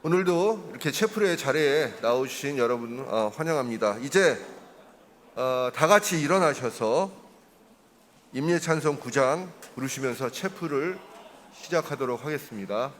오늘도 이렇게 채플의 자리에 나오신 여러분 환영합니다. 이제 다 같이 일어나셔서 임예찬송 9장 부르시면서 채플을 시작하도록 하겠습니다.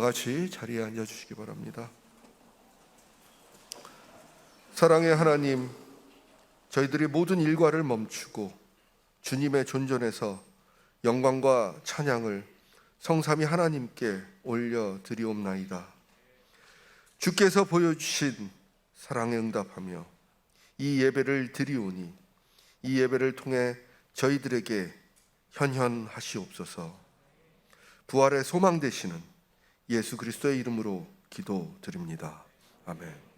같이 자리에 앉아주시기 바랍니다. 사랑의 하나님, 저희들이 모든 일과를 멈추고 주님의 존전에서 영광과 찬양을 성삼위 하나님께 올려드리옵나이다. 주께서 보여주신 사랑에 응답하며 이 예배를 드리오니 이 예배를 통해 저희들에게 현현하시옵소서. 부활의 소망 되시는 예수 그리스도의 이름으로 기도드립니다. 아멘.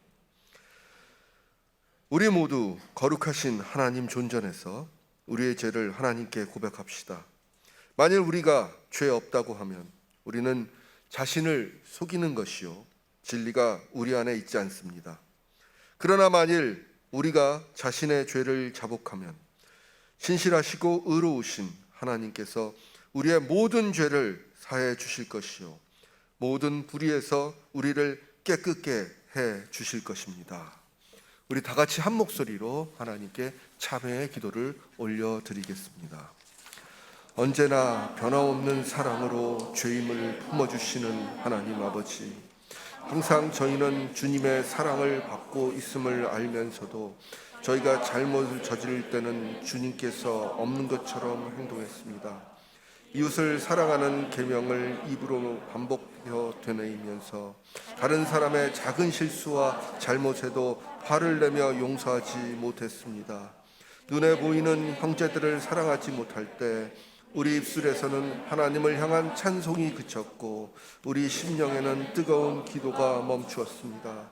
우리 모두 거룩하신 하나님 존전에서 우리의 죄를 하나님께 고백합시다. 만일 우리가 죄 없다고 하면 우리는 자신을 속이는 것이요 진리가 우리 안에 있지 않습니다. 그러나 만일 우리가 자신의 죄를 자복하면 신실하시고 의로우신 하나님께서 우리의 모든 죄를 사해 주실 것이요 모든 불의에서 우리를 깨끗게 해 주실 것입니다. 우리 다 같이 한 목소리로 하나님께 참회의 기도를 올려드리겠습니다. 언제나 변함없는 사랑으로 죄임을 품어주시는 하나님 아버지, 항상 저희는 주님의 사랑을 받고 있음을 알면서도 저희가 잘못을 저지를 때는 주님께서 없는 것처럼 행동했습니다. 이웃을 사랑하는 계명을 입으로 반복하여 되뇌이면서 다른 사람의 작은 실수와 잘못에도 화를 내며 용서하지 못했습니다. 눈에 보이는 형제들을 사랑하지 못할 때 우리 입술에서는 하나님을 향한 찬송이 그쳤고 우리 심령에는 뜨거운 기도가 멈추었습니다.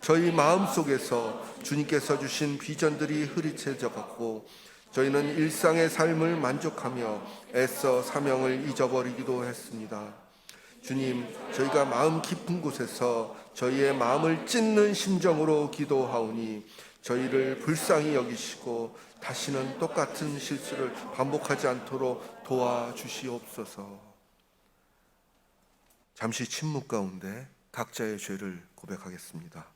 저희 마음속에서 주님께서 주신 비전들이 흐릿해져 갔고 저희는 일상의 삶을 만족하며 애써 사명을 잊어버리기도 했습니다. 주님, 저희가 마음 깊은 곳에서 저희의 마음을 찢는 심정으로 기도하오니 저희를 불쌍히 여기시고 다시는 똑같은 실수를 반복하지 않도록 도와주시옵소서. 잠시 침묵 가운데 각자의 죄를 고백하겠습니다.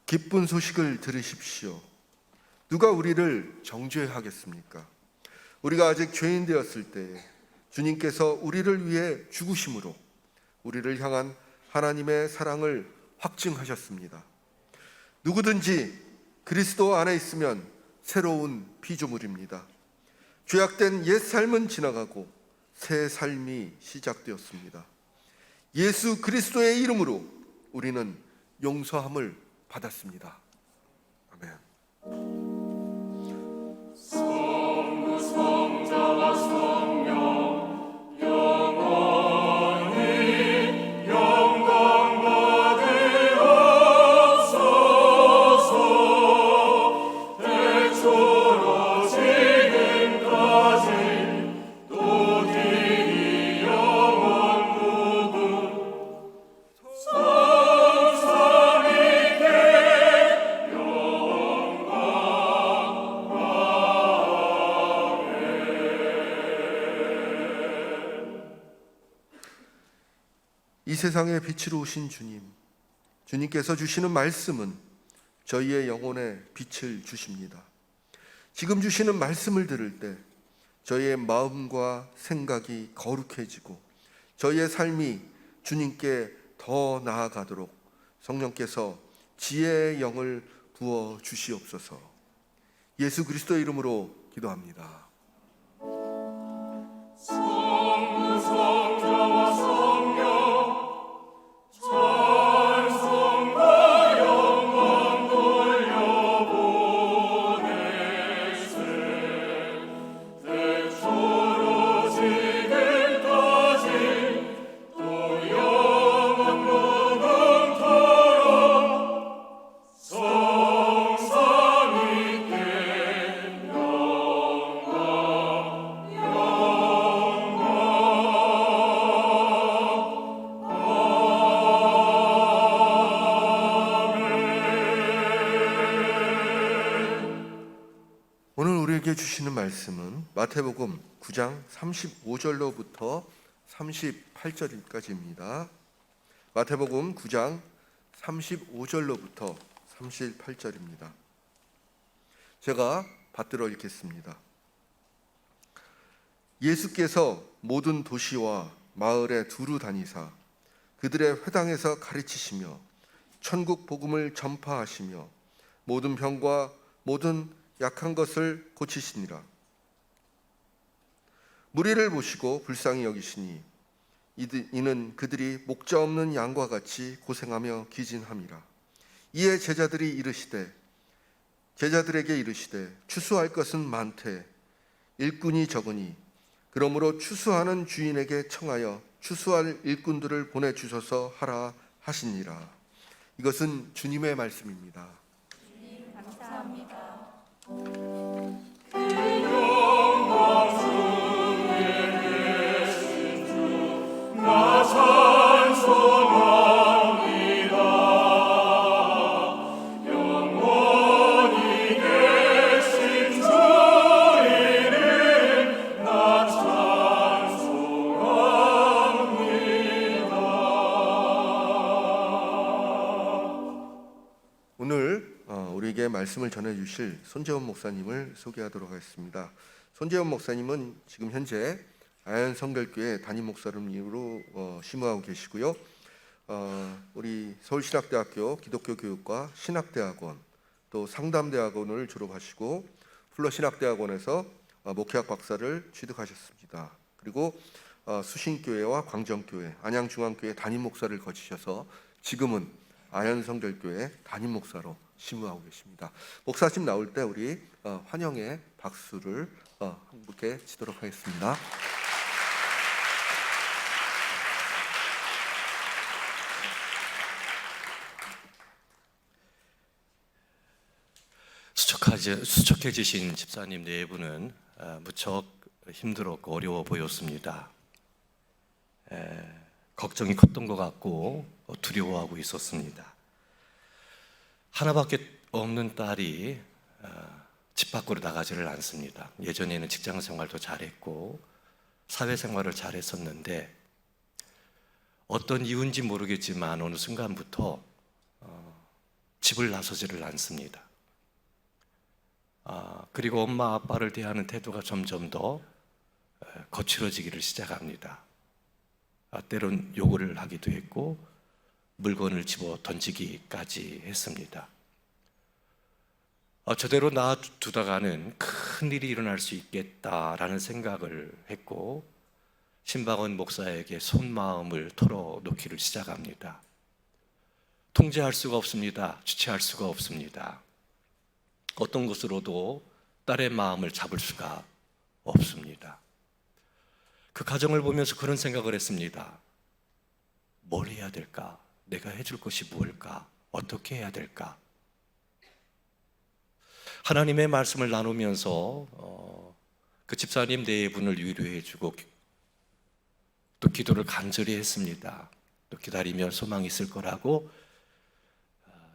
기쁜 소식을 들으십시오. 누가 우리를 정죄하겠습니까? 우리가 아직 죄인 되었을 때에 주님께서 우리를 위해 죽으심으로 우리를 향한 하나님의 사랑을 확증하셨습니다. 누구든지 그리스도 안에 있으면 새로운 피조물입니다. 죄악된 옛 삶은 지나가고 새 삶이 시작되었습니다. 예수 그리스도의 이름으로 우리는 용서함을 받았습니다. 아멘. 성부 성자와 성령 영원히 영광 받으옵소서. 대초로 지금까지 또 길이 영원 무궁 성삼위께 영광 세상의 빛으로 오신 주님, 주님께서 주시는 말씀은 저희의 영혼에 빛을 주십니다. 지금 주시는 말씀을 들을 때 저희의 마음과 생각이 거룩해지고 저희의 삶이 주님께 더 나아가도록 성령께서 지혜의 영을 부어 주시옵소서. 예수 그리스도의 이름으로 기도합니다. 성부 성자와 성령 찬송과 영광 돌려보내세. 대초로 지금까지 또 영원 무궁토록 성삼위께 오늘 우리에게 주시는 말씀은 마태복음 9장 35절로부터 38절까지입니다. 마태복음 9장 35절로부터 38절입니다. 제가 받들어 읽겠습니다. 예수께서 모든 도시와 마을에 두루 다니사 그들의 회당에서 가르치시며 천국 복음을 전파하시며 모든 병과 모든 약한 것을 고치시니라. 무리를 보시고 불쌍히 여기시니 이는 그들이 목자 없는 양과 같이 고생하며 기진함이라. 이에 제자들에게 이르시되 추수할 것은 많되 일꾼이 적으니 그러므로 추수하는 주인에게 청하여 추수할 일꾼들을 보내주소서 하라 하시니라. 이것은 주님의 말씀입니다. 주님 감사합니다. 나 찬송합니다. 영원히 계신 주 이름 나 찬송합니다. 오늘 우리에게 말씀을 전해주실 손재원 목사님을 소개하도록 하겠습니다. 손재원 목사님은 지금 현재 아현성결교회 담임 목사님으로 심우하고 계시고요. 우리 서울신학대학교 기독교교육과 신학대학원 또 상담대학원을 졸업하시고 플러신학대학원에서 목회학 박사를 취득하셨습니다. 그리고 수신교회와 광정교회, 안양중앙교회 담임 목사를 거치셔서 지금은 아현성결교회 담임 목사로 심우하고 계십니다. 목사님 나올 때 우리 환영의 박수를 함께 치도록 하겠습니다. 수척해지신 집사님 네 분은 무척 힘들었고 어려워 보였습니다. 걱정이 컸던 것 같고 두려워하고 있었습니다. 하나밖에 없는 딸이 집 밖으로 나가지를 않습니다. 예전에는 직장 생활도 잘했고 사회생활을 잘했었는데 어떤 이유인지 모르겠지만 어느 순간부터 집을 나서지를 않습니다. 그리고 엄마 아빠를 대하는 태도가 점점 더 거칠어지기를 시작합니다. 때론 욕을 하기도 했고 물건을 집어 던지기까지 했습니다. 저대로 놔두다가는 큰 일이 일어날 수 있겠다라는 생각을 했고 신방원 목사에게 속마음을 털어놓기를 시작합니다. 통제할 수가 없습니다. 주체할 수가 없습니다. 어떤 것으로도 딸의 마음을 잡을 수가 없습니다. 그 가정을 보면서 그런 생각을 했습니다. 뭘 해야 될까? 내가 해줄 것이 무엇일까? 어떻게 해야 될까? 하나님의 말씀을 나누면서 그 집사님 네 분을 위로해주고 또 기도를 간절히 했습니다. 또 기다리면 소망이 있을 거라고,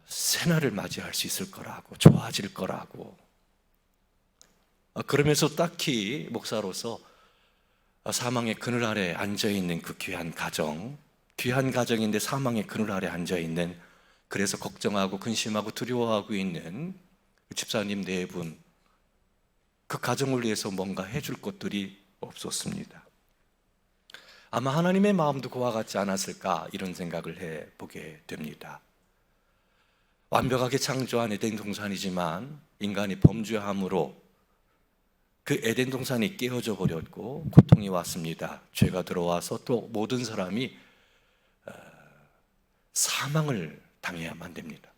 새날을 맞이할 수 있을 거라고, 좋아질 거라고. 그러면서 딱히 목사로서 사망의 그늘 아래 앉아있는 그 귀한 가정, 귀한 가정인데 사망의 그늘 아래 앉아 있는, 그래서 걱정하고 근심하고 두려워하고 있는 집사님 네 분, 그 가정을 위해서 뭔가 해줄 것들이 없었습니다. 아마 하나님의 마음도 그와 같지 않았을까, 이런 생각을 해보게 됩니다. 완벽하게 창조한 에덴 동산이지만 인간이 범죄함으로 그 에덴 동산이 깨어져 버렸고 고통이 왔습니다. 죄가 들어와서 또 모든 사람이 사망을 당해야만 됩니다.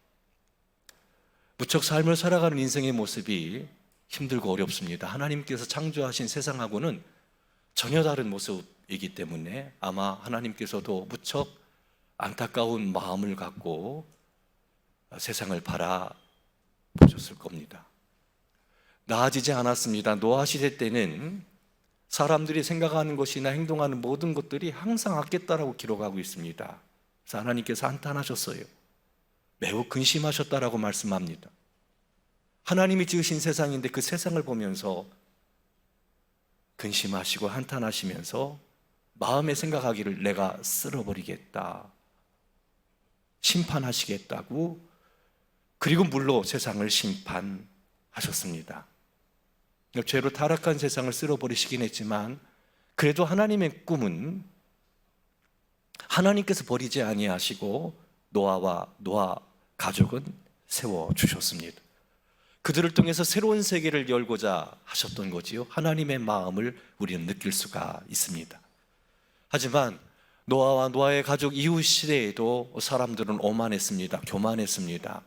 무척 삶을 살아가는 인생의 모습이 힘들고 어렵습니다. 하나님께서 창조하신 세상하고는 전혀 다른 모습이기 때문에 아마 하나님께서도 무척 안타까운 마음을 갖고 세상을 바라보셨을 겁니다. 나아지지 않았습니다. 노아 시대 때는 사람들이 생각하는 것이나 행동하는 모든 것들이 항상 악했다라고 기록하고 있습니다. 그래서 하나님께서 한탄하셨어요. 매우 근심하셨다라고 말씀합니다. 하나님이 지으신 세상인데 그 세상을 보면서 근심하시고 한탄하시면서 마음에 생각하기를 내가 쓸어버리겠다, 심판하시겠다고, 그리고 물로 세상을 심판하셨습니다. 죄로 타락한 세상을 쓸어버리시긴 했지만 그래도 하나님의 꿈은 하나님께서 버리지 아니하시고 노아와 노아 가족은 세워주셨습니다. 그들을 통해서 새로운 세계를 열고자 하셨던 거지요. 하나님의 마음을 우리는 느낄 수가 있습니다. 하지만 노아와 노아의 가족 이후 시대에도 사람들은 오만했습니다. 교만했습니다.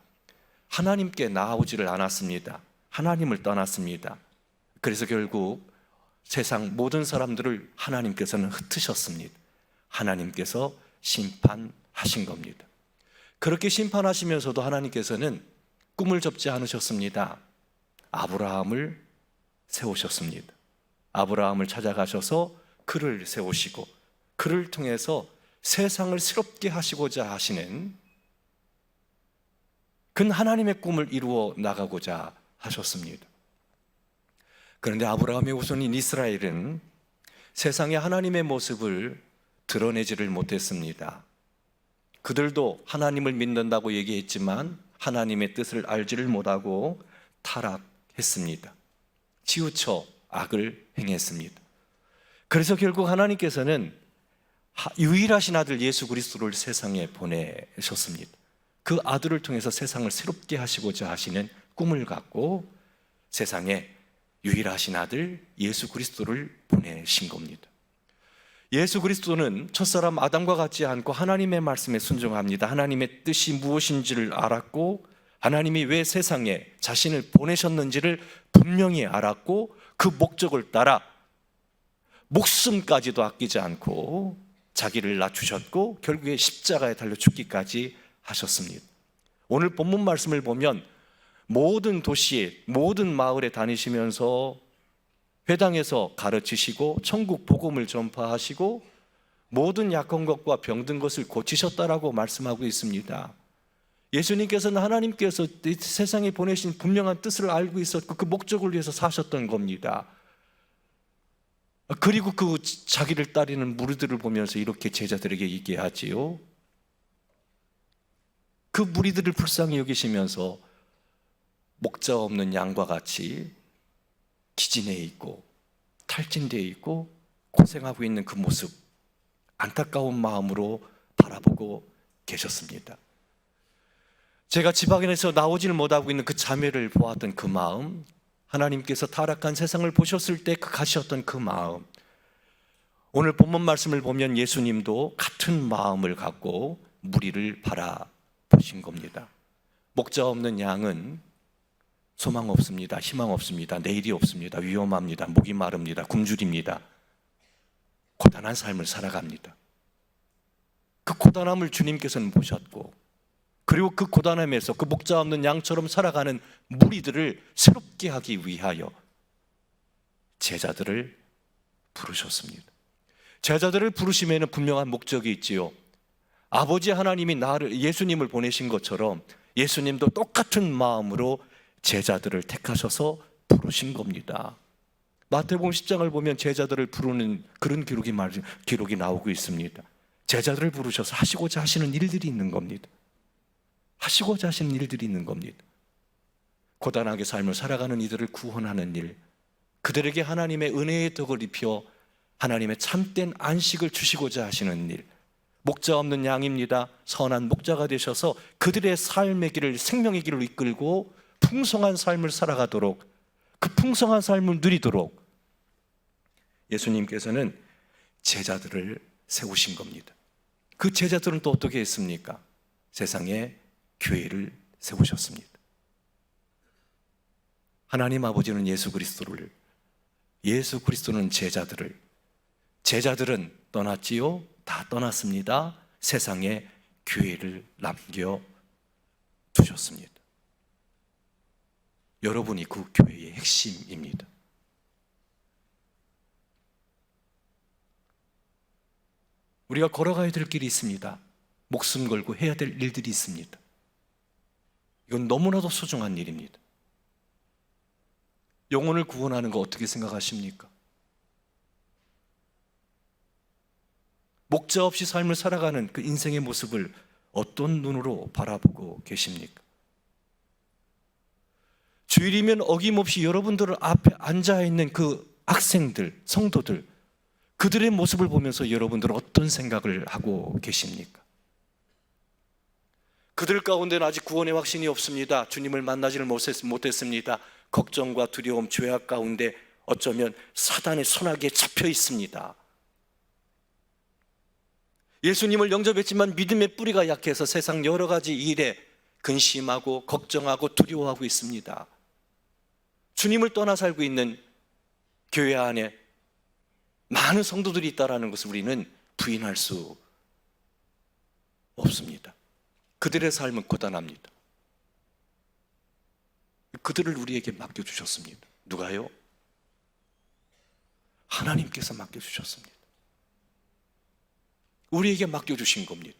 하나님께 나아오지를 않았습니다. 하나님을 떠났습니다. 그래서 결국 세상 모든 사람들을 하나님께서는 흩으셨습니다. 하나님께서 심판하신 겁니다. 그렇게 심판하시면서도 하나님께서는 꿈을 접지 않으셨습니다. 아브라함을 세우셨습니다. 아브라함을 찾아가셔서 그를 세우시고 그를 통해서 세상을 새롭게 하시고자 하시는 그 하나님의 꿈을 이루어 나가고자 하셨습니다. 그런데 아브라함의 후손인 이스라엘은 세상에 하나님의 모습을 드러내지를 못했습니다. 그들도 하나님을 믿는다고 얘기했지만 하나님의 뜻을 알지를 못하고 타락했습니다. 치우쳐 악을 행했습니다. 그래서 결국 하나님께서는 유일하신 아들 예수 그리스도를 세상에 보내셨습니다. 그 아들을 통해서 세상을 새롭게 하시고자 하시는 꿈을 갖고 세상에 유일하신 아들 예수 그리스도를 보내신 겁니다. 예수 그리스도는 첫사람 아담과 같지 않고 하나님의 말씀에 순종합니다. 하나님의 뜻이 무엇인지를 알았고 하나님이 왜 세상에 자신을 보내셨는지를 분명히 알았고 그 목적을 따라 목숨까지도 아끼지 않고 자기를 낮추셨고 결국에 십자가에 달려 죽기까지 하셨습니다. 오늘 본문 말씀을 보면 모든 도시에 모든 마을에 다니시면서 회당에서 가르치시고 천국 복음을 전파하시고 모든 약한 것과 병든 것을 고치셨다라고 말씀하고 있습니다. 예수님께서는 하나님께서 세상에 보내신 분명한 뜻을 알고 있었고 그 목적을 위해서 사셨던 겁니다. 그리고 그 자기를 따르는 무리들을 보면서 이렇게 제자들에게 얘기하지요. 그 무리들을 불쌍히 여기시면서 목자 없는 양과 같이 기진해 있고 탈진되어 있고 고생하고 있는 그 모습 안타까운 마음으로 바라보고 계셨습니다. 제가 지방에서 나오지를 못하고 있는 그 자매를 보았던 그 마음, 하나님께서 타락한 세상을 보셨을 때 가셨던 그 마음, 오늘 본문 말씀을 보면 예수님도 같은 마음을 갖고 무리를 바라보신 겁니다. 목자 없는 양은 소망 없습니다. 희망 없습니다. 내일이 없습니다. 위험합니다. 목이 마릅니다. 굶주립니다. 고단한 삶을 살아갑니다. 그 고단함을 주님께서는 보셨고 그리고 그 고단함에서 그 목자 없는 양처럼 살아가는 무리들을 새롭게 하기 위하여 제자들을 부르셨습니다. 제자들을 부르심에는 분명한 목적이 있지요. 아버지 하나님이 예수님을 보내신 것처럼 예수님도 똑같은 마음으로 제자들을 택하셔서 부르신 겁니다. 마태복음 10장을 보면 제자들을 부르는 그런 기록이 나오고 있습니다. 제자들을 부르셔서 하시고자 하시는 일들이 있는 겁니다. 하시고자 하시는 일들이 있는 겁니다. 고단하게 삶을 살아가는 이들을 구원하는 일, 그들에게 하나님의 은혜의 덕을 입혀 하나님의 참된 안식을 주시고자 하시는 일, 목자 없는 양입니다. 선한 목자가 되셔서 그들의 삶의 길을, 생명의 길을 이끌고 풍성한 삶을 살아가도록, 그 풍성한 삶을 누리도록 예수님께서는 제자들을 세우신 겁니다. 그 제자들은 또 어떻게 했습니까? 세상에 교회를 세우셨습니다. 하나님 아버지는 예수 그리스도를, 예수 그리스도는 제자들을, 제자들은 떠났지요? 다 떠났습니다. 세상에 교회를 남겨두셨습니다. 여러분이 그 교회의 핵심입니다. 우리가 걸어가야 될 길이 있습니다. 목숨 걸고 해야 될 일들이 있습니다. 이건 너무나도 소중한 일입니다. 영혼을 구원하는 거 어떻게 생각하십니까? 목자 없이 삶을 살아가는 그 인생의 모습을 어떤 눈으로 바라보고 계십니까? 주일이면 어김없이 여러분들 앞에 앉아있는 그 학생들, 성도들, 그들의 모습을 보면서 여러분들은 어떤 생각을 하고 계십니까? 그들 가운데는 아직 구원의 확신이 없습니다. 주님을 만나지를 못했습니다. 걱정과 두려움, 죄악 가운데 어쩌면 사단의 손아귀에 잡혀 있습니다. 예수님을 영접했지만 믿음의 뿌리가 약해서 세상 여러 가지 일에 근심하고 걱정하고 두려워하고 있습니다. 주님을 떠나 살고 있는 교회 안에 많은 성도들이 있다는 것을 우리는 부인할 수 없습니다. 그들의 삶은 고단합니다. 그들을 우리에게 맡겨주셨습니다. 누가요? 하나님께서 맡겨주셨습니다. 우리에게 맡겨주신 겁니다.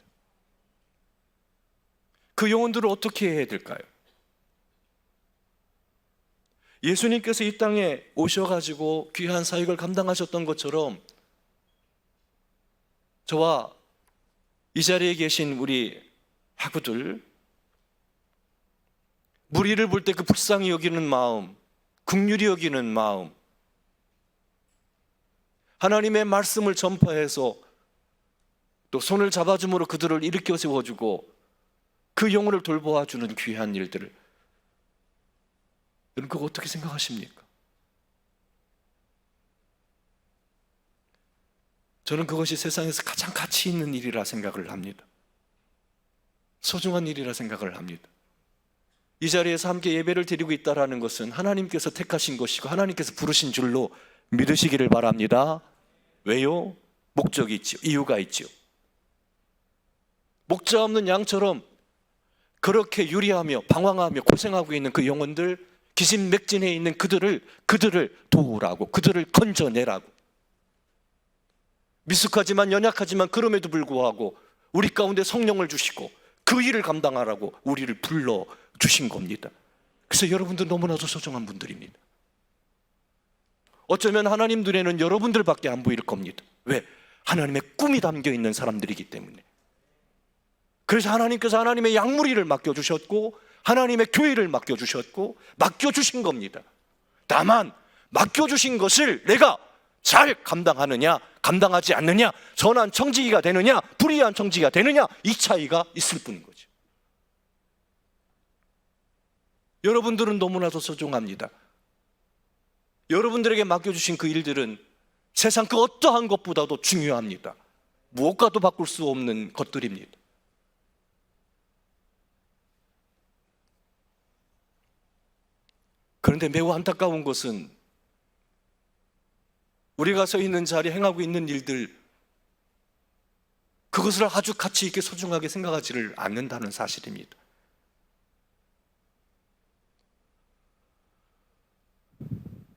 그 영혼들을 어떻게 해야 될까요? 예수님께서 이 땅에 오셔가지고 귀한 사역을 감당하셨던 것처럼 저와 이 자리에 계신 우리 학우들, 무리를 볼 때 그 불쌍히 여기는 마음, 긍휼히 여기는 마음, 하나님의 말씀을 전파해서 또 손을 잡아줌으로 그들을 일으켜 세워주고 그 영혼을 돌보아주는 귀한 일들을, 여러분 그거 어떻게 생각하십니까? 저는 그것이 세상에서 가장 가치 있는 일이라 생각을 합니다. 소중한 일이라 생각을 합니다. 이 자리에서 함께 예배를 드리고 있다는 것은 하나님께서 택하신 것이고 하나님께서 부르신 줄로 믿으시기를 바랍니다. 왜요? 목적이 있지요. 이유가 있지요. 목자 없는 양처럼 그렇게 유리하며 방황하며 고생하고 있는 그 영혼들, 기진맥진해 있는 그들을 도우라고, 그들을 건져내라고. 미숙하지만 연약하지만 그럼에도 불구하고 우리 가운데 성령을 주시고 그 일을 감당하라고 우리를 불러주신 겁니다. 그래서 여러분들 너무나도 소중한 분들입니다. 어쩌면 하나님 눈에는 여러분들밖에 안 보일 겁니다. 왜? 하나님의 꿈이 담겨있는 사람들이기 때문에. 그래서 하나님께서 하나님의 양무리를 맡겨주셨고 하나님의 교회를 맡겨주셨고 맡겨주신 겁니다. 다만 맡겨주신 것을 내가 잘 감당하느냐 감당하지 않느냐, 선한 청지기가 되느냐 불의한 청지기가 되느냐, 이 차이가 있을 뿐인 거죠. 여러분들은 너무나도 소중합니다. 여러분들에게 맡겨주신 그 일들은 세상 그 어떠한 것보다도 중요합니다. 무엇과도 바꿀 수 없는 것들입니다. 그런데 매우 안타까운 것은 우리가 서 있는 자리에 행하고 있는 일들, 그것을 아주 가치 있게 소중하게 생각하지를 않는다는 사실입니다.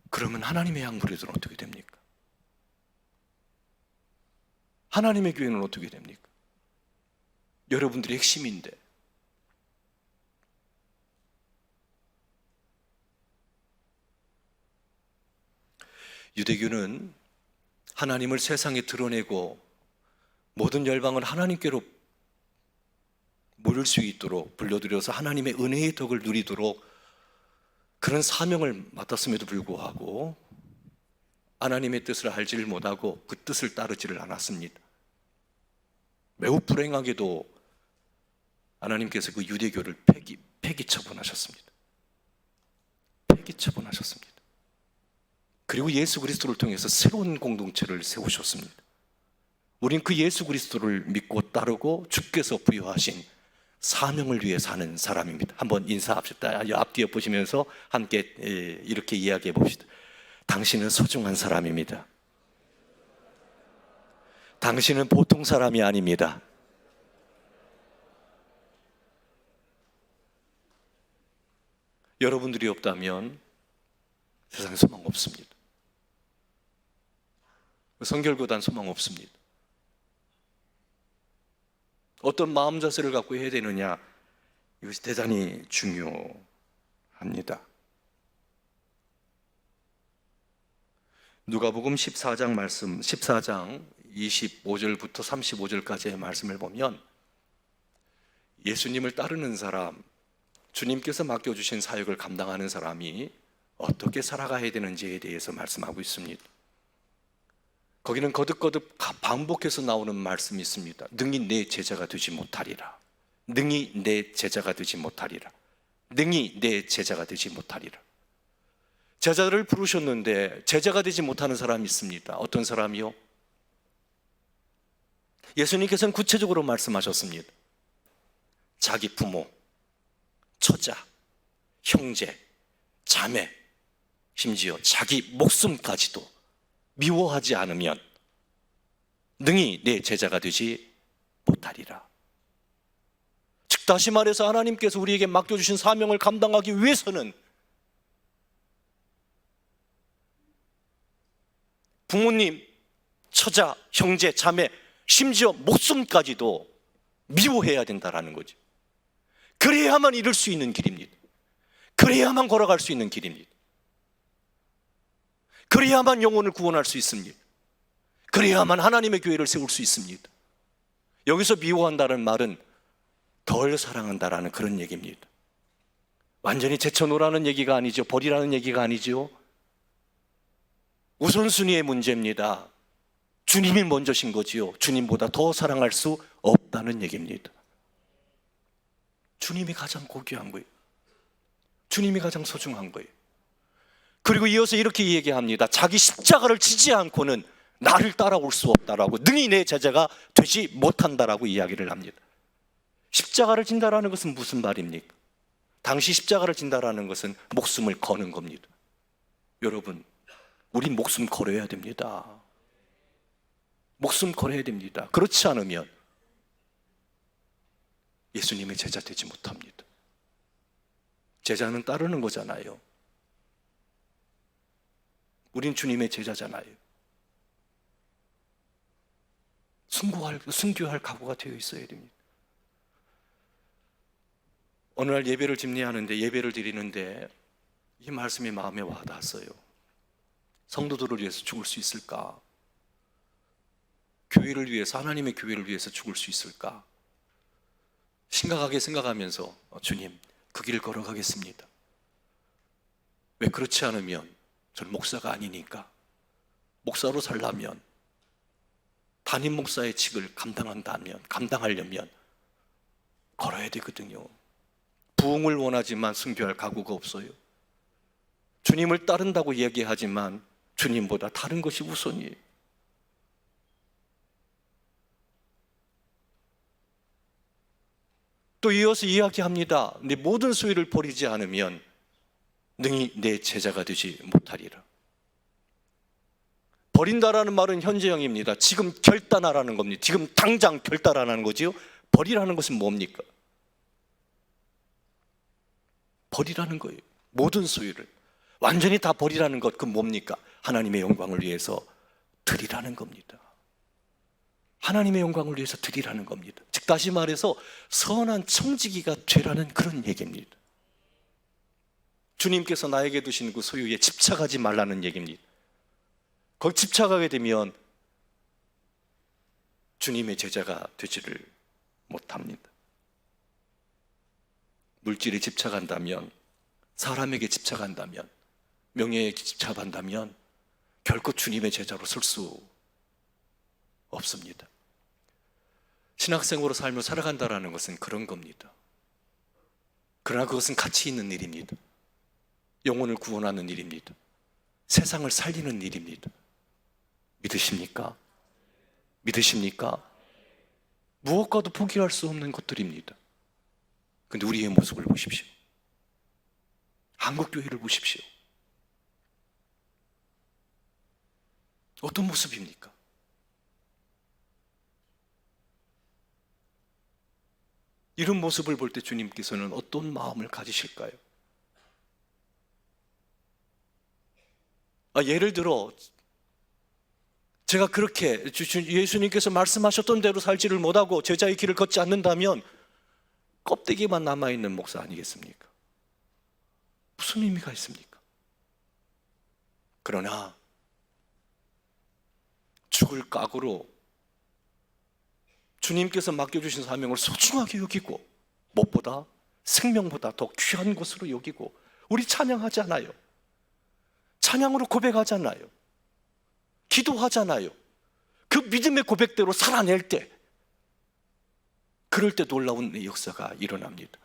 그러면 하나님의 양무리들은 어떻게 됩니까? 하나님의 교회는 어떻게 됩니까? 여러분들의 핵심인데. 유대교는 하나님을 세상에 드러내고 모든 열방을 하나님께로 모일 수 있도록 불러들여서 하나님의 은혜의 덕을 누리도록 그런 사명을 맡았음에도 불구하고 하나님의 뜻을 알지를 못하고 그 뜻을 따르지를 않았습니다. 매우 불행하게도 하나님께서 그 유대교를 폐기 처분하셨습니다. 폐기 처분하셨습니다. 그리고 예수 그리스도를 통해서 새로운 공동체를 세우셨습니다. 우린 그 예수 그리스도를 믿고 따르고 주께서 부여하신 사명을 위해 사는 사람입니다. 한번 인사합시다. 앞뒤에 보시면서 함께 이렇게 이야기해 봅시다. 당신은 소중한 사람입니다. 당신은 보통 사람이 아닙니다. 여러분들이 없다면 세상에 소망 없습니다. 성결교단 소망 없습니다. 어떤 마음 자세를 갖고 해야 되느냐, 이것이 대단히 중요합니다. 누가복음 14장 말씀, 14장 25절부터 35절까지의 말씀을 보면 예수님을 따르는 사람, 주님께서 맡겨주신 사역을 감당하는 사람이 어떻게 살아가야 되는지에 대해서 말씀하고 있습니다. 거기는 거듭거듭 반복해서 나오는 말씀이 있습니다. 능히 내 제자가 되지 못하리라. 능히 내 제자가 되지 못하리라. 능히 내 제자가 되지 못하리라. 제자를 부르셨는데 제자가 되지 못하는 사람이 있습니다. 어떤 사람이요? 예수님께서는 구체적으로 말씀하셨습니다. 자기 부모, 처자, 형제, 자매, 심지어 자기 목숨까지도 미워하지 않으면 능히 내 제자가 되지 못하리라. 즉 다시 말해서 하나님께서 우리에게 맡겨주신 사명을 감당하기 위해서는 부모님, 처자, 형제, 자매, 심지어 목숨까지도 미워해야 된다라는 거죠. 그래야만 이룰 수 있는 길입니다. 그래야만 걸어갈 수 있는 길입니다. 그래야만 영혼을 구원할 수 있습니다. 그래야만 하나님의 교회를 세울 수 있습니다. 여기서 미워한다는 말은 덜 사랑한다라는 그런 얘기입니다. 완전히 제쳐놓으라는 얘기가 아니죠. 버리라는 얘기가 아니죠. 우선순위의 문제입니다. 주님이 먼저신 거지요. 주님보다 더 사랑할 수 없다는 얘기입니다. 주님이 가장 고귀한 거예요. 주님이 가장 소중한 거예요. 그리고 이어서 이렇게 얘기합니다. 자기 십자가를 지지 않고는 나를 따라올 수 없다라고, 능히 내 제자가 되지 못한다라고 이야기를 합니다. 십자가를 진다라는 것은 무슨 말입니까? 당시 십자가를 진다라는 것은 목숨을 거는 겁니다. 여러분, 우린 목숨 걸어야 됩니다. 목숨 걸어야 됩니다. 그렇지 않으면 예수님의 제자 되지 못합니다. 제자는 따르는 거잖아요. 우린 주님의 제자잖아요. 순교할 각오가 되어 있어야 됩니다. 어느 날 예배를 집례하는데, 예배를 드리는데 이 말씀이 마음에 와닿았어요. 성도들을 위해서 죽을 수 있을까? 교회를 위해서, 하나님의 교회를 위해서 죽을 수 있을까? 심각하게 생각하면서 주님, 그 길을 걸어가겠습니다. 왜 그렇지 않으면 저는 목사가 아니니까, 목사로 살려면, 담임 목사의 직을 감당하려면 걸어야 되거든요. 부흥을 원하지만 순교할 각오가 없어요. 주님을 따른다고 얘기하지만 주님보다 다른 것이 우선이에요. 또 이어서 이야기합니다. 내 모든 소유를 버리지 않으면 능히 내 제자가 되지 못하리라. 버린다라는 말은 현재형입니다. 지금 결단하라는 겁니다. 지금 당장 결단하라는 거지요. 버리라는 것은 뭡니까? 버리라는 거예요. 모든 소유를 완전히 다 버리라는 것, 그 뭡니까? 하나님의 영광을 위해서 드리라는 겁니다. 하나님의 영광을 위해서 드리라는 겁니다. 즉 다시 말해서 선한 청지기가 되라는 그런 얘기입니다. 주님께서 나에게 두신 그 소유에 집착하지 말라는 얘기입니다. 거기 집착하게 되면 주님의 제자가 되지를 못합니다. 물질에 집착한다면, 사람에게 집착한다면, 명예에 집착한다면 결코 주님의 제자로 설 수 없습니다. 신학생으로 삶을 살아간다는 것은 그런 겁니다. 그러나 그것은 가치 있는 일입니다. 영혼을 구원하는 일입니다. 세상을 살리는 일입니다. 믿으십니까? 믿으십니까? 무엇과도 포기할 수 없는 것들입니다. 그런데 우리의 모습을 보십시오. 한국교회를 보십시오. 어떤 모습입니까? 이런 모습을 볼 때 주님께서는 어떤 마음을 가지실까요? 예를 들어 제가 그렇게 예수님께서 말씀하셨던 대로 살지를 못하고 제자의 길을 걷지 않는다면 껍데기만 남아있는 목사 아니겠습니까? 무슨 의미가 있습니까? 그러나 죽을 각오로 주님께서 맡겨주신 사명을 소중하게 여기고 무엇보다 생명보다 더 귀한 것으로 여기고 우리 찬양하잖아요. 찬양으로 고백하잖아요. 기도하잖아요. 그 믿음의 고백대로 살아낼 때, 그럴 때 놀라운 역사가 일어납니다.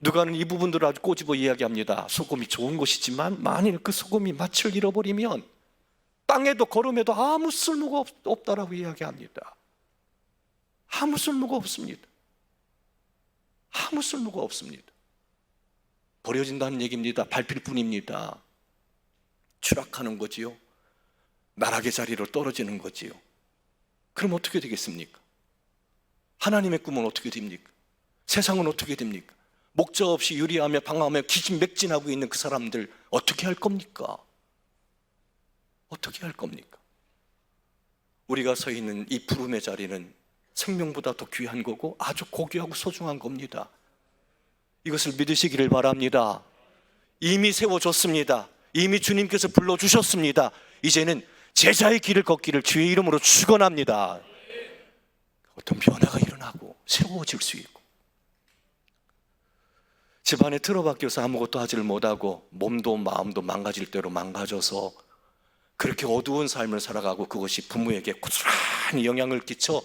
누가는 이 부분들을 아주 꼬집어 이야기합니다. 소금이 좋은 것이지만 만일 그 소금이 맛을 잃어버리면 땅에도 걸음에도 아무 쓸모가 없다라고 이야기합니다. 아무 쓸모가 없습니다. 아무 쓸모가 없습니다. 버려진다는 얘기입니다. 밟힐 뿐입니다. 추락하는 거지요. 나락의 자리로 떨어지는 거지요. 그럼 어떻게 되겠습니까? 하나님의 꿈은 어떻게 됩니까? 세상은 어떻게 됩니까? 목적 없이 유리하며 방황하며 기진맥진하고 있는 그 사람들 어떻게 할 겁니까? 어떻게 할 겁니까? 우리가 서 있는 이 부름의 자리는 생명보다 더 귀한 거고 아주 고귀하고 소중한 겁니다. 이것을 믿으시기를 바랍니다. 이미 세워졌습니다. 이미 주님께서 불러주셨습니다. 이제는 제자의 길을 걷기를 주의 이름으로 축원합니다. 어떤 변화가 일어나고 세워질 수 있고, 집안에 틀어박혀서 아무것도 하지를 못하고 몸도 마음도 망가질 대로 망가져서 그렇게 어두운 삶을 살아가고 그것이 부모에게 고스란히 영향을 끼쳐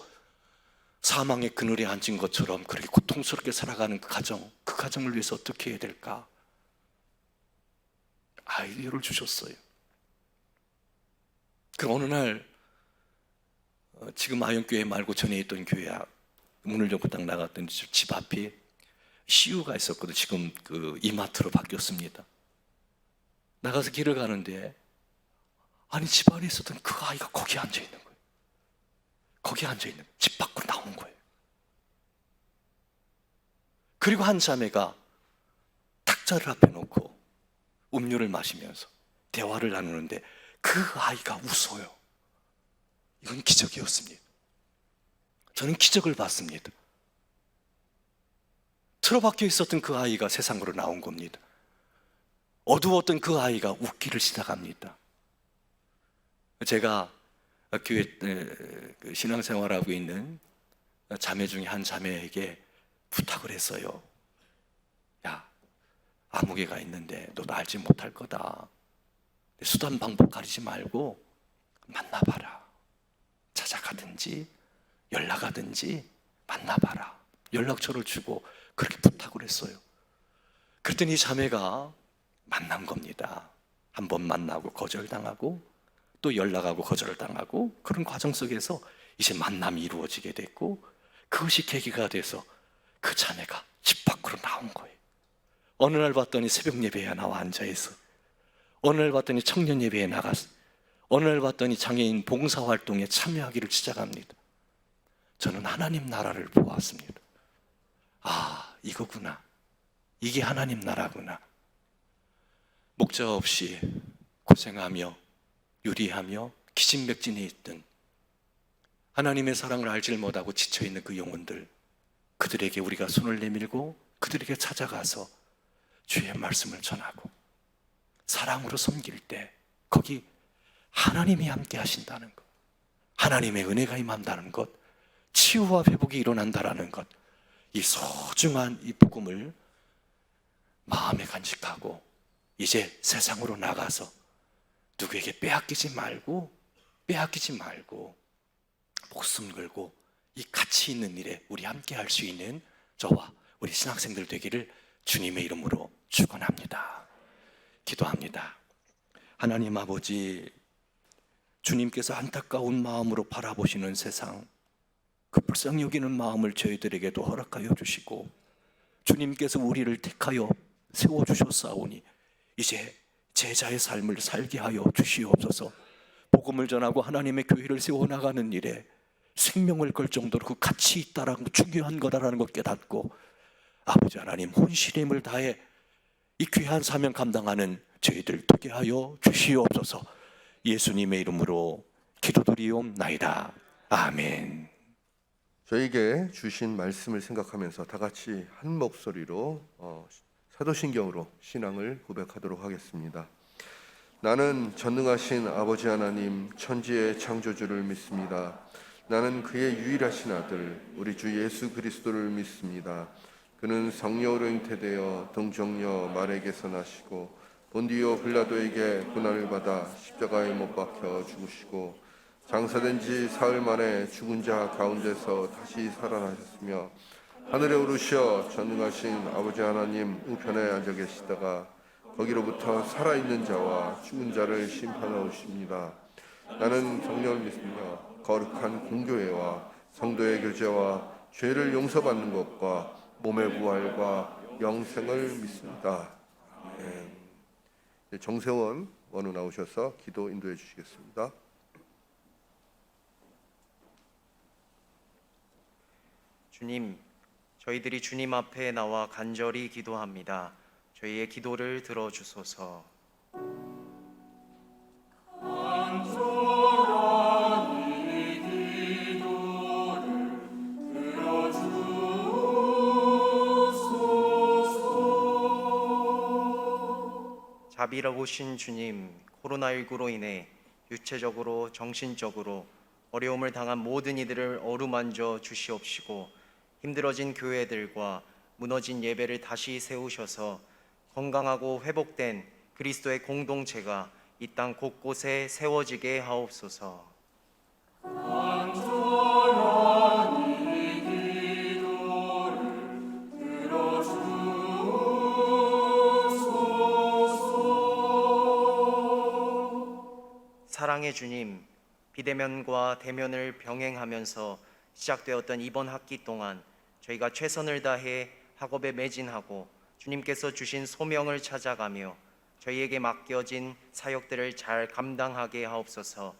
사망의 그늘에 앉은 것처럼 그렇게 고통스럽게 살아가는 그 가정을 위해서 어떻게 해야 될까? 아이디어를 주셨어요. 그 어느 날 지금 아영교회 말고 전에 있던 교회 문을 열고 딱 나갔더니 집 앞에 CU가 있었거든. 지금 그 이마트로 바뀌었습니다. 나가서 길을 가는데 아니 집 안에 있었던 그 아이가 거기 앉아 있는 거예요. 거기 앉아 있는 거예요. 집 밖으로 나온 거예요. 그리고 한 자매가 탁자를 앞에 놓고 음료를 마시면서 대화를 나누는데 그 아이가 웃어요. 이건 기적이었습니다. 저는 기적을 봤습니다. 틀어박혀 있었던 그 아이가 세상으로 나온 겁니다. 어두웠던 그 아이가 웃기를 시작합니다. 제가 교회 신앙생활하고 있는 자매 중에 한 자매에게 부탁을 했어요. 야, 아무개가 있는데 너도 알지 못할 거다. 수단 방법 가리지 말고 만나봐라. 찾아가든지 연락하든지 만나봐라. 연락처를 주고 그렇게 부탁을 했어요. 그랬더니 이 자매가 만난 겁니다. 한 번 만나고 거절당하고 또 연락하고 거절당하고 그런 과정 속에서 이제 만남이 이루어지게 됐고, 그것이 계기가 돼서 그 자매가 집 밖으로 나온 거예요. 어느 날 봤더니 새벽 예배에 나와 앉아있어. 어느 날 봤더니 청년 예배에 나갔어. 어느 날 봤더니 장애인 봉사활동에 참여하기를 시작합니다. 저는 하나님 나라를 보았습니다. 아, 이거구나. 이게 하나님 나라구나. 목적 없이 고생하며 유리하며 기진맥진해 있던 하나님의 사랑을 알지를 못하고 지쳐있는 그 영혼들, 그들에게 우리가 손을 내밀고 그들에게 찾아가서 주의 말씀을 전하고 사랑으로 섬길 때 거기 하나님이 함께 하신다는 것, 하나님의 은혜가 임한다는 것, 치유와 회복이 일어난다라는 것, 이 소중한 이 복음을 마음에 간직하고 이제 세상으로 나가서 누구에게 빼앗기지 말고 목숨 걸고 이 가치 있는 일에 우리 함께 할 수 있는 저와 우리 신학생들 되기를 주님의 이름으로 축원합니다. 기도합니다. 하나님 아버지, 주님께서 안타까운 마음으로 바라보시는 세상, 그 불쌍히 여기는 마음을 저희들에게도 허락하여 주시고, 주님께서 우리를 택하여 세워주셨사오니 이제 제자의 삶을 살게 하여 주시옵소서. 복음을 전하고 하나님의 교회를 세워나가는 일에 생명을 걸 정도로 그 가치 있다라는 거, 중요한 거다라는 걸 깨닫고 아버지 하나님 혼신의 힘을 다해 이 귀한 사명 감당하는 저희들 되게 하여 주시옵소서. 예수님의 이름으로 기도드리옵나이다. 아멘. 저에게 주신 말씀을 생각하면서 다 같이 한 목소리로 사도신경으로 신앙을 고백하도록 하겠습니다. 나는 전능하신 아버지 하나님 천지의 창조주를 믿습니다. 나는 그의 유일하신 아들 우리 주 예수 그리스도를 믿습니다. 그는 성령으로 잉태되어 동정녀 마리아에게서 나시고 본디오 빌라도에게 고난을 받아 십자가에 못 박혀 죽으시고 장사된 지 사흘 만에 죽은 자 가운데서 다시 살아나셨으며 하늘에 오르셔 전능하신 아버지 하나님 우편에 앉아 계시다가 거기로부터 살아있는 자와 죽은 자를 심판하오십니다. 나는 성령을 믿으며 거룩한 공교회와 성도의 교제와 죄를 용서받는 것과 몸의 부활과 영생을 믿습니다. 정세원 원우 나오셔서 기도 인도해 주시겠습니다. 주님, 저희들이 주님 앞에 나와 간절히 기도합니다. 저희의 기도를 들어주소서. 자비로우신 주님, 코로나19로 인해 육체적으로 정신적으로 어려움을 당한 모든 이들을 어루만져 주시옵시고 힘들어진 교회들과 무너진 예배를 다시 세우셔서 건강하고 회복된 그리스도의 공동체가 이 땅 곳곳에 세워지게 하옵소서. 사랑의 주님, 비대면과 대면을 병행하면서 시작되었던 이번 학기 동안 저희가 최선을 다해 학업에 매진하고 주님께서 주신 소명을 찾아가며 저희에게 맡겨진 사역들을 잘 감당하게 하옵소서.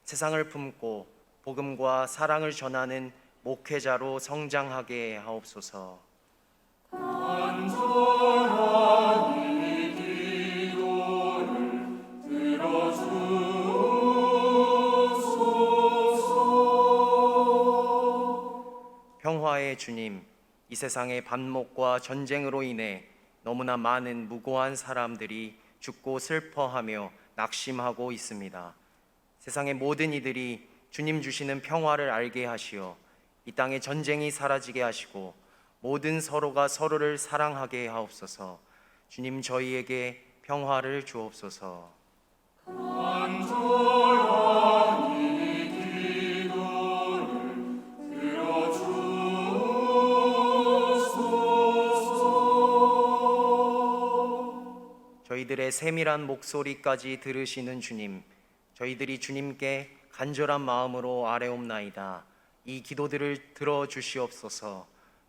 세상을 품고 복음과 사랑을 전하는 목회자로 성장하게 하옵소서. 평화의 주님, 이 세상의 반목과 전쟁으로 인해 너무나 많은 무고한 사람들이 죽고 슬퍼하며 낙심하고 있습니다. 세상의 모든 이들이 주님 주시는 평화를 알게 하시어 이 땅의 전쟁이 사라지게 하시고 모든 서로가 서로를 사랑하게 하옵소서. 주님, 저희에게 평화를 주옵소서. 저희들의 세밀한 목소리까지 들으시는 주님, 저희들이 주님께 간절한 마음으로 아뢰옵나이다. 이 기도들을 들어주시옵소서.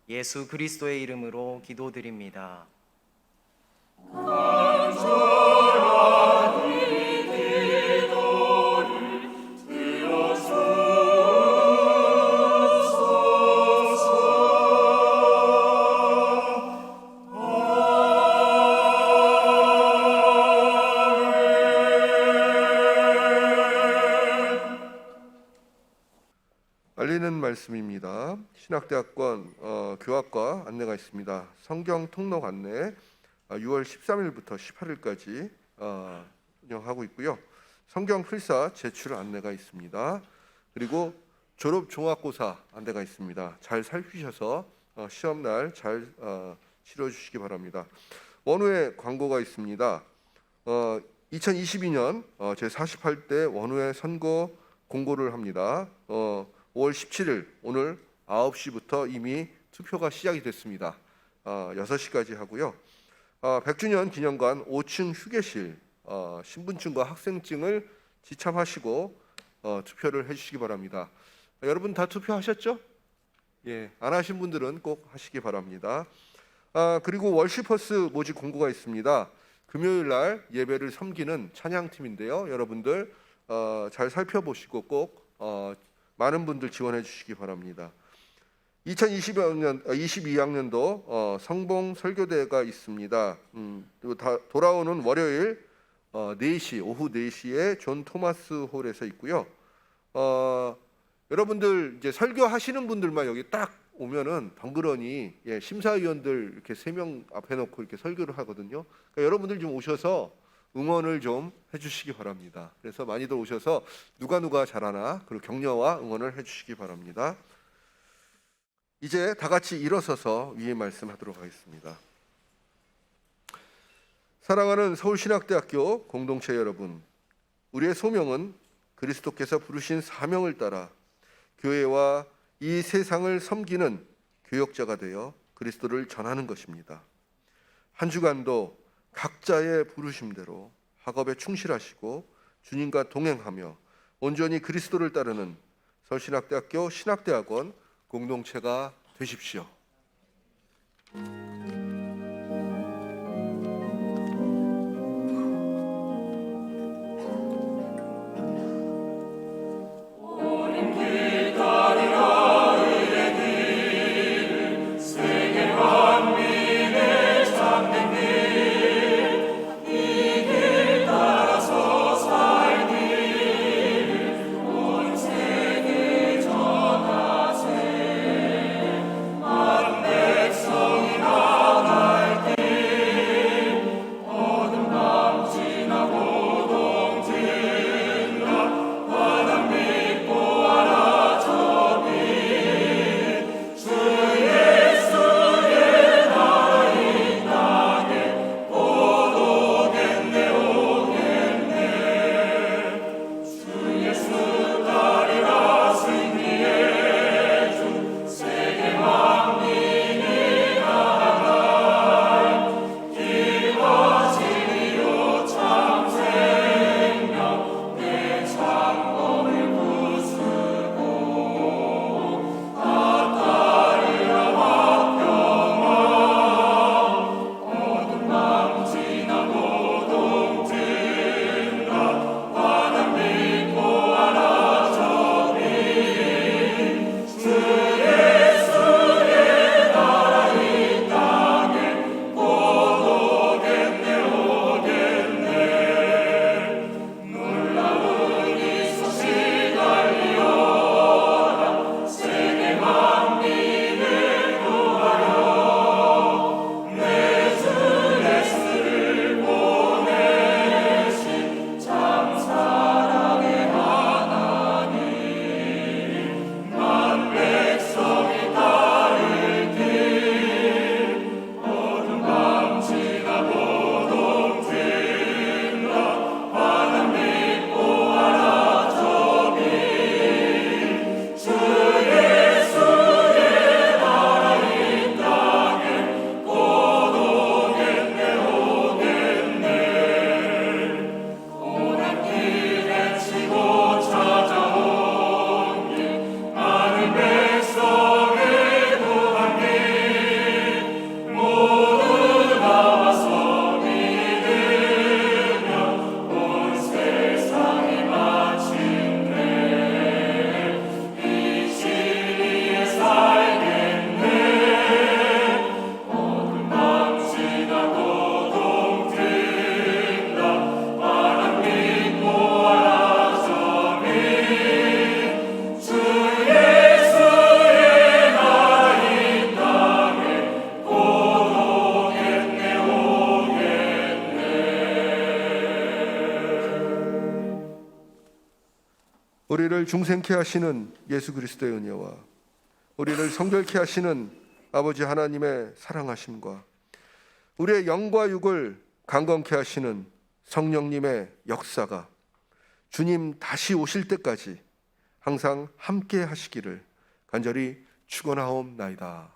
예수 그리스도의 이름으로 기도드립니다. 알리는 말씀입니다. 신학대학원 교학과 안내가 있습니다. 성경 통독 안내 6월 13일부터 18일까지 운영하고 있고요. 성경 필사 제출 안내가 있습니다. 그리고 졸업 종합고사 안대가 있습니다. 잘 살피셔서 시험 날 잘 치러 주시기 바랍니다. 원우회 광고가 있습니다. 2022년 제48대 원우회 선거 공고를 합니다. 5월 17일 오늘 9시부터 이미 투표가 시작이 됐습니다. 6시까지 하고요. 100주년 기념관 5층 휴게실 신분증과 학생증을 지참하시고 투표를 해주시기 바랍니다. 여러분 다 투표하셨죠? 예, 안 하신 분들은 꼭 하시기 바랍니다. 그리고 월시퍼스 모집 공고가 있습니다. 금요일 날 예배를 섬기는 찬양팀인데요. 여러분들 잘 살펴보시고 꼭 많은 분들 지원해 주시기 바랍니다. 2022학년도 성봉 설교대가 있습니다. 그리고 돌아오는 월요일 4시 오후 4시에 존 토마스 홀에서 있고요. 여러분들 이제 설교하시는 분들만 여기 딱 오면은 덩그러니 심사위원들 이렇게 3명 앞에 놓고 이렇게 설교를 하거든요. 그러니까 여러분들 좀 오셔서 응원을 좀 해주시기 바랍니다. 그래서 많이들 오셔서 누가 잘하나 그리고 격려와 응원을 해주시기 바랍니다. 이제 다 같이 일어서서 위에 말씀하도록 하겠습니다. 사랑하는 서울신학대학교 공동체 여러분, 우리의 소명은 그리스도께서 부르신 사명을 따라 교회와 이 세상을 섬기는 교역자가 되어 그리스도를 전하는 것입니다. 한 주간도 각자의 부르심대로 학업에 충실하시고 주님과 동행하며 온전히 그리스도를 따르는 서울신학대학교 신학대학원 공동체가 되십시오. 백성이라 우리를 중생케 하시는 예수 그리스도의 은혜와 우리를 성결케 하시는 아버지 하나님의 사랑하심과 우리의 영과 육을 강건케 하시는 성령님의 역사가 주님 다시 오실 때까지 항상 함께 하시기를 간절히 축원하옵나이다.